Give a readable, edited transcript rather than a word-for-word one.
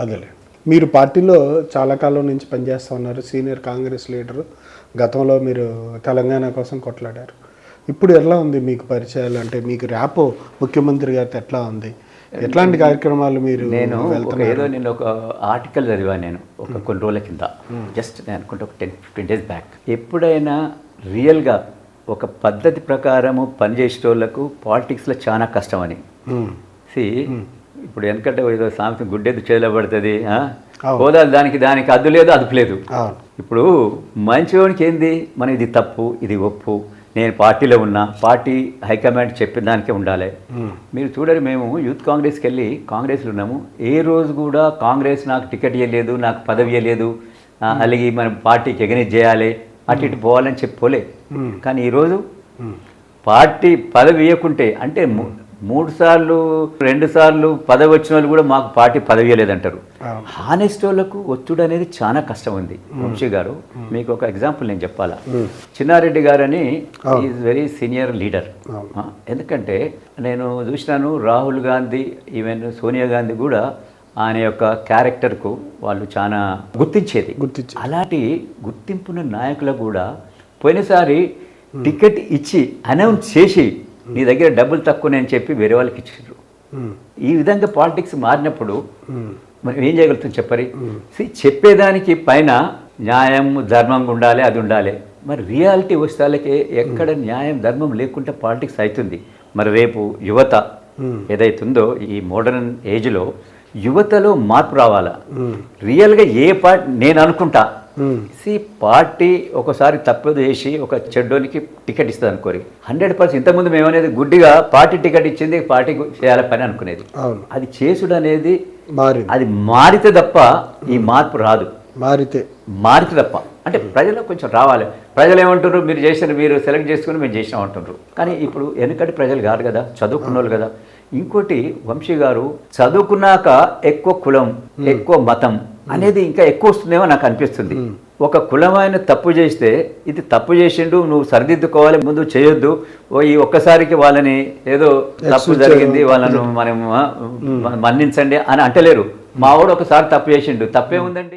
అదేలే. మీరు పార్టీలో చాలా కాలం నుంచి పనిచేస్తూ ఉన్నారు, సీనియర్ కాంగ్రెస్ లీడరు. గతంలో మీరు తెలంగాణ కోసం కొట్లాడారు. ఇప్పుడు ఎలా ఉంది మీకు పరిచయాలు? అంటే మీకు ర్యాపో ముఖ్యమంత్రి గారితో ఎట్లా ఉంది? ఎట్లాంటి కార్యక్రమాలు మీరు నేను ఒక ఆర్టికల్ చదివాను నేను కొన్ని రోజుల కింద, జస్ట్ నేను అనుకుంటే ఒక 10-15 days బ్యాక్. ఎప్పుడైనా రియల్గా ఒక పద్ధతి ప్రకారము పనిచేసే వాళ్ళకు పాలిటిక్స్లో చాలా కష్టం అని. ఇప్పుడు ఎందుకంటే ఏదో సామెత గుడ్డెద్దు చేయబడుతుంది, హోదా దానికి అద్దు లేదు అదుపు లేదు. ఇప్పుడు మంచివానికి ఏంది, మన ఇది తప్పు ఇది ఒప్పు, నేను పార్టీలో ఉన్నా, పార్టీ హైకమాండ్ చెప్పిన దానికే ఉండాలి. మీరు చూడండి, మేము యూత్ కాంగ్రెస్కి వెళ్ళి కాంగ్రెస్లో ఉన్నాము, ఏ రోజు కూడా కాంగ్రెస్ నాకు టికెట్ ఇవ్వలేదు, నాకు పదవి ఇవ్వలేదు, అలాగే మనం పార్టీకి ఎగనెస్ట్ చేయాలి, అటు ఇటు పోవాలని చెప్పోలే. కానీ ఈరోజు పార్టీ పదవి ఇవ్వకుంటే, అంటే 3 సార్లు 2 సార్లు పదవి వచ్చిన వాళ్ళు కూడా మాకు పార్టీ పదవి ఇవ్వలేదంటారు. హానెస్ట్ వాళ్ళకు ఒత్తిడి అనేది చాలా కష్టం ఉంది. వంశీ గారు, మీకు ఒక ఎగ్జాంపుల్ నేను చెప్పాలా. చిన్నారెడ్డి గారు అని ఈజ్ వెరీ సీనియర్ లీడర్. ఎందుకంటే నేను చూసినాను, రాహుల్ గాంధీ ఈవెన్ సోనియా గాంధీ కూడా ఆయన యొక్క క్యారెక్టర్కు వాళ్ళు చాలా గుర్తించేది. అలాంటి గుర్తింపున్న నాయకులకు కూడా పోయినసారి టికెట్ ఇచ్చి అనౌన్స్ చేసి నీ దగ్గర డబ్బులు తక్కువ అని చెప్పి వేరే వాళ్ళకి ఇచ్చారు. ఈ విధంగా పాలిటిక్స్ మారినప్పుడు మనం ఏం చేయగలుగుతాం చెప్పరి? చెప్పేదానికి పైన న్యాయం ధర్మంగా ఉండాలి, అది ఉండాలి. మరి రియాలిటీ వస్తాలకే ఎక్కడ న్యాయం ధర్మం లేకుండా పాలిటిక్స్ అవుతుంది. మరి రేపు యువత ఏదైతుందో ఈ మోడర్న్ ఏజ్లో యువతలో మార్పు రావాలా. రియల్గా ఏ పార్టీ నేను అనుకుంటా, పార్టీ ఒకసారి తప్పదు చేసి ఒక చెడ్డోనికి టికెట్ ఇస్తుంది అనుకోరి, 100%. ఇంతకుముందు మేమనేది గుడ్డిగా పార్టీ టికెట్ ఇచ్చింది పార్టీకి చేయాలి పని అనుకునేది. అది చేసుడు అనేది అది మారితే తప్ప ఈ మార్పు రాదు. మారితే తప్ప, అంటే ప్రజలు కొంచెం రావాలి. ప్రజలు ఏమంటారు, మీరు సెలెక్ట్ చేసుకుని మేము చేసినాం అంటున్నారు. కానీ ఇప్పుడు వెనుకటి ప్రజలు కాదు కదా, చదువుకున్న వాళ్ళు కదా. ఇంకోటి వంశీ గారు, చదువుకున్నాక ఎక్కువ కులం ఎక్కువ మతం అనేది ఇంకా ఎక్కువ వస్తుందేమో నాకు అనిపిస్తుంది. ఒక కులమైన తప్పు చేస్తే ఇది తప్పు చేసిండు, నువ్వు సరిదిద్దుకోవాలి, ముందు చేయొద్దు, ఈ ఒక్కసారికి వాళ్ళని ఏదో తప్పు జరిగింది వాళ్ళను మనం మన్నించండి అని అంటలేరు. మా వాడు ఒకసారి తప్పు చేసిండు, తప్పేముందండి.